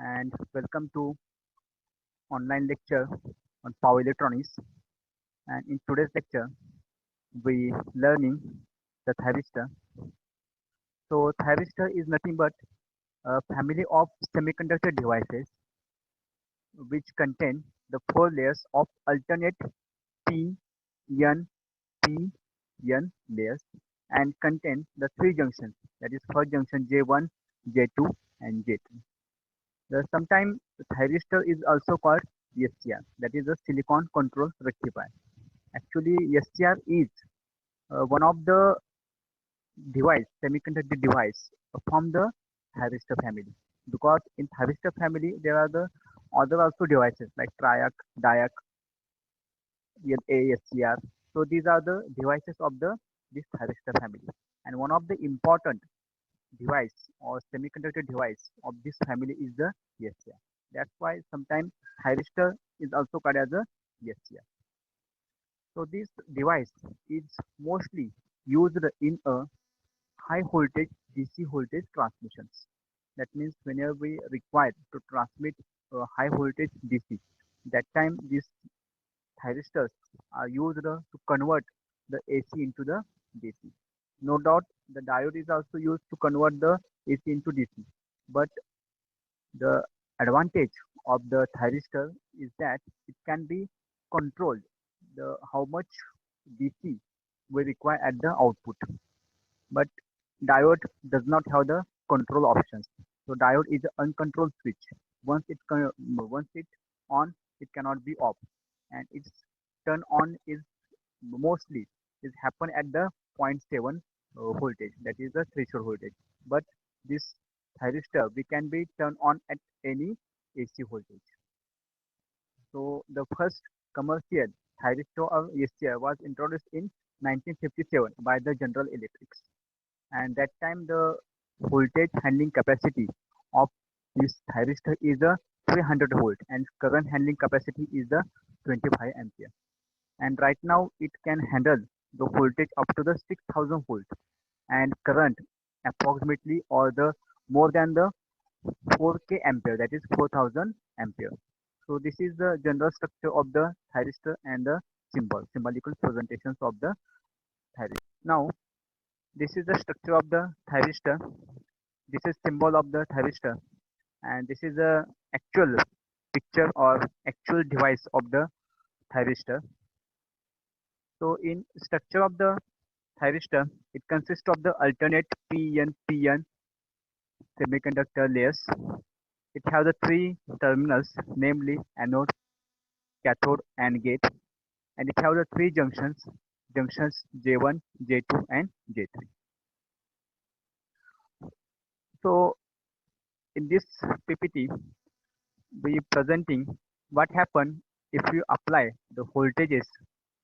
and welcome to online lecture on power electronics. And in today's lecture, we learning the thyristor. So thyristor is nothing but a family of semiconductor devices which contain the four layers of alternate P, N, P, N layers and contain the three junctions, that is first junction J1, J2 and J3. Sometimes thyristor is also called SCR, that is a silicon control rectifier. Actually, SCR is one of the semiconductor device from the thyristor family. Because in thyristor family there are the other also devices like triac, diac, ASCR. So these are the devices of the this thyristor family. And one of the important device or semiconductor device of this family is the SCR. That's why sometimes thyristor is also called as a SCR. So this device is mostly used in a high voltage DC voltage transmissions. That means whenever we require to transmit a high voltage DC, that time these thyristors are used to convert the AC into the DC. No doubt the diode is also used to convert the AC into DC. But the advantage of the thyristor is that it can be controlled the how much DC we require at the output. But diode does not have the control options. So diode is an uncontrolled switch. Once it on, it cannot be off, and its turn on is mostly is happen at the zero point 0.7 voltage, that is the threshold voltage. But this thyristor we can be turned on at any AC voltage. So the first commercial thyristor of SCR was introduced in 1957 by the General Electrics, and that time the voltage handling capacity of this thyristor is a 300 volt and current handling capacity is the 25 ampere. And right now it can handle the voltage up to the 6000 volt and current approximately or the more than the 4k ampere, that is 4000 ampere. So this is the general structure of the thyristor and the symbolical presentations of the thyristor. Now this is the structure of the thyristor. This is symbol of the thyristor, and this is the actual picture or actual device of the thyristor. So in structure of the thyristor, it consists of the alternate PN semiconductor layers. It has the three terminals, namely anode, cathode, and gate, and it has the three junctions J1, J2, and J3. So in this PPT, we presenting what happen if you apply the voltages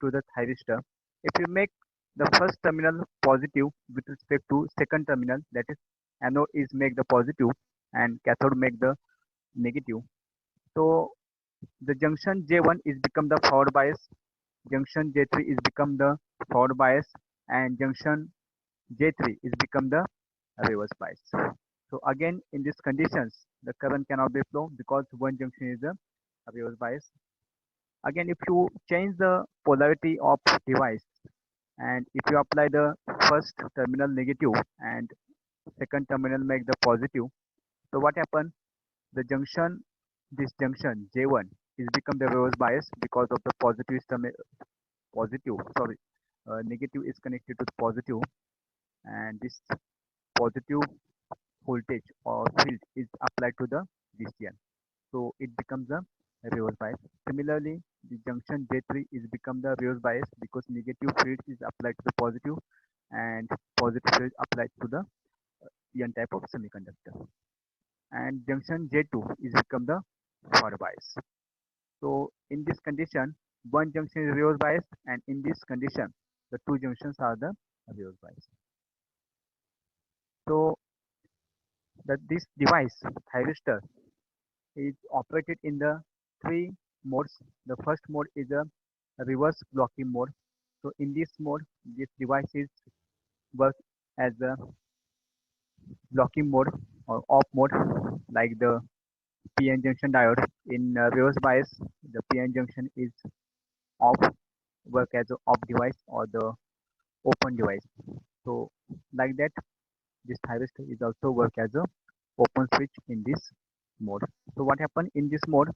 to the thyristor. If you make the first terminal positive with respect to second terminal, that is anode is make the positive and cathode make the negative. So the junction J1 is become the forward bias, junction J3 is become the forward bias, and junction J3 is become the reverse bias. So again in these conditions the current cannot be flow because one junction is the reverse bias. Again if you change the polarity of device and if you apply the first terminal negative and second terminal make the positive, so what happen, the junction this junction J1 is become the reverse bias because of the negative is connected to the positive, and this positive voltage or field is applied to the DCN. So it becomes a reverse bias. Similarly, the junction J3 is become the reverse bias because negative field is applied to the positive and positive field applied to the N type of semiconductor. And junction J2 is become the forward bias. So in this condition, one junction is reverse bias, and in this condition, the two junctions are the reverse bias. So that this device thyristor is operated in the three modes. The first mode is a reverse blocking mode. So in this mode, this device is work as a blocking mode or off mode, like the PN junction diode. In reverse bias, the PN junction is off, work as a off device or the open device. So like that, this thyristor is also work as a open switch in this mode. So what happen in this mode,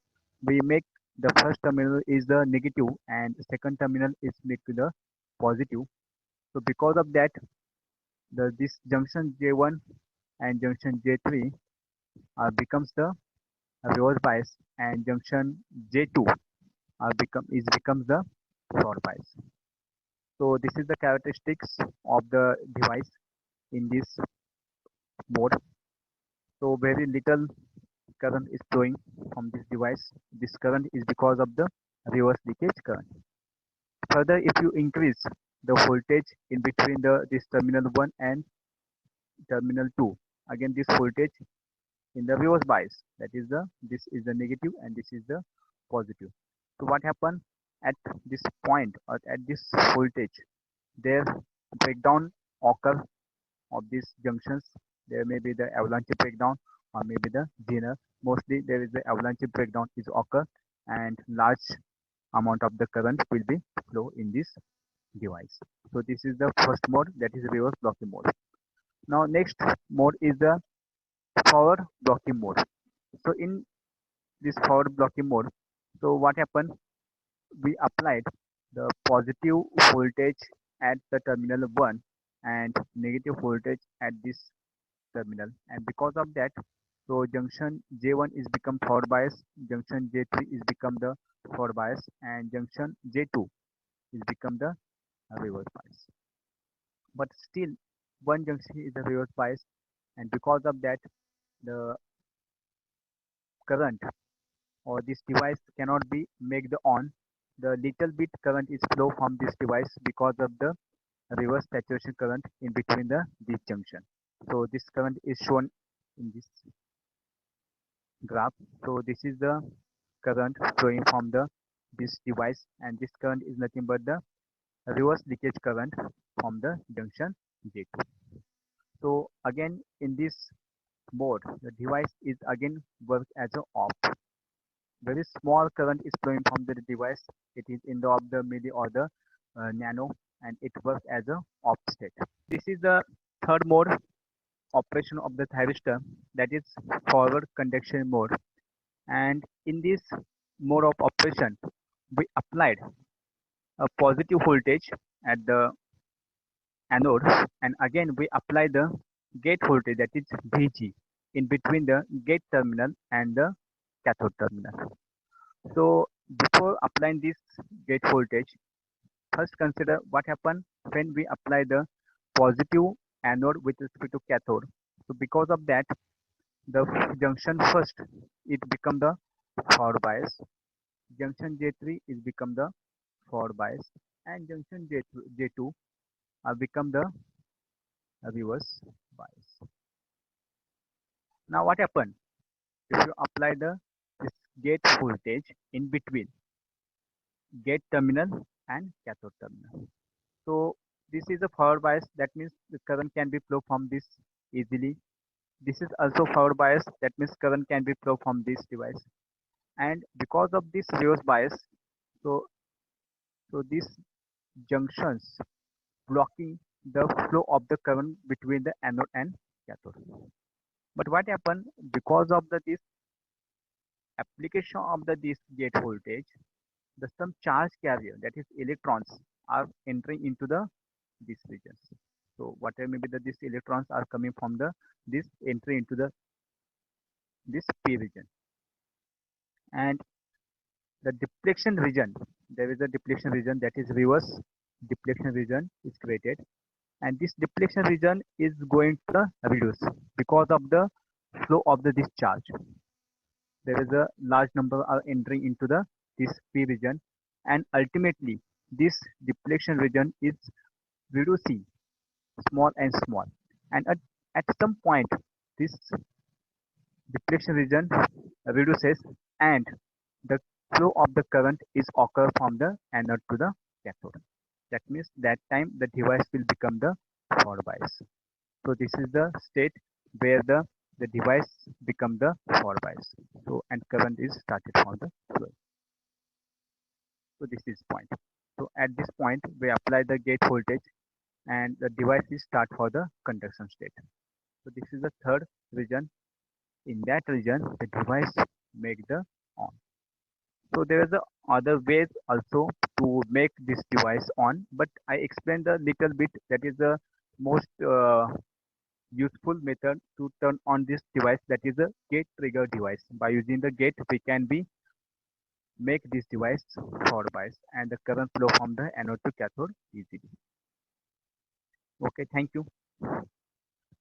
we make the first terminal is the negative and second terminal is make to the positive. So because of that, this junction J1 and junction J3 becomes the reverse bias, and junction J2 becomes the forward bias. So this is the characteristics of the device in this mode. So very little current is flowing from this device. This current is because of the reverse leakage current. Further, if you increase the voltage in between this terminal 1 and terminal 2, again this voltage in the reverse bias, that is this is the negative and this is the positive. So what happen at this point or at this voltage, there breakdown occur of these junctions. There may be the avalanche breakdown or maybe the Zener. Mostly there is the avalanche breakdown is occur, and large amount of the current will be flow in this device. So this is the first mode, that is reverse blocking mode. Now next mode is the forward blocking mode. So in this forward blocking mode, so what happened? We applied the positive voltage at the terminal 1 and negative voltage at this terminal, and because of that, so junction J1 is become forward bias, junction J3 is become the forward bias, and junction J2 is become the reverse bias. But still one junction is the reverse bias, and because of that, the current or this device cannot be make the on. The little bit current is flow from this device because of the reverse saturation current in between this junction. So this current is shown in this graph. So this is the current flowing from this device, and this current is nothing but the reverse leakage current from the junction J2. So again in this mode, the device is again work as a off. Very small current is flowing from the device. It is in the milli or the nano, and it works as a off state. This is the third mode operation of the thyristor, that is forward conduction mode. And in this mode of operation, we applied a positive voltage at the anode, and again we apply the gate voltage, that is VG, in between the gate terminal and the cathode terminal. So before applying this gate voltage, first consider what happen when we apply the positive anode with respect to cathode. So because of that, the junction first it become the forward bias, junction J3 is become the forward bias, and junction J2 become the reverse bias. Now what happen if you apply this gate voltage in between gate terminal and cathode terminal? So this is a forward bias, that means the current can be flow from this easily. This is also forward bias, that means current can be flow from this device. And because of this reverse bias, so these junctions blocking the flow of the current between the anode and cathode. But what happened because of this application of this gate voltage, the some charge carrier, that is electrons, are entering into these regions. So whatever maybe these electrons are coming from this entry into this p region, and the depletion region, there is a depletion region, that is reverse depletion region is created, and this depletion region is going to reduce because of the flow of this charge. There is a large number are entering into this p region, and ultimately this depletion region is reducing small and small, and at some point this depletion region reduces, and the flow of the current is occur from the anode to the cathode. That means that time the device will become the forward bias. So this is the state where the the device become the forward bias. So and current is started from the 12. So this is point. So at this point we apply the gate voltage and the device is start for the conduction state. So this is the third region. In that region the device make the on. So there is a other ways also to make this device on, but I explained a little bit that is the most useful method to turn on this device, that is a gate trigger device. By using the gate we can be make this device forward bias and the current flow from the anode to cathode easily. Okay, thank you.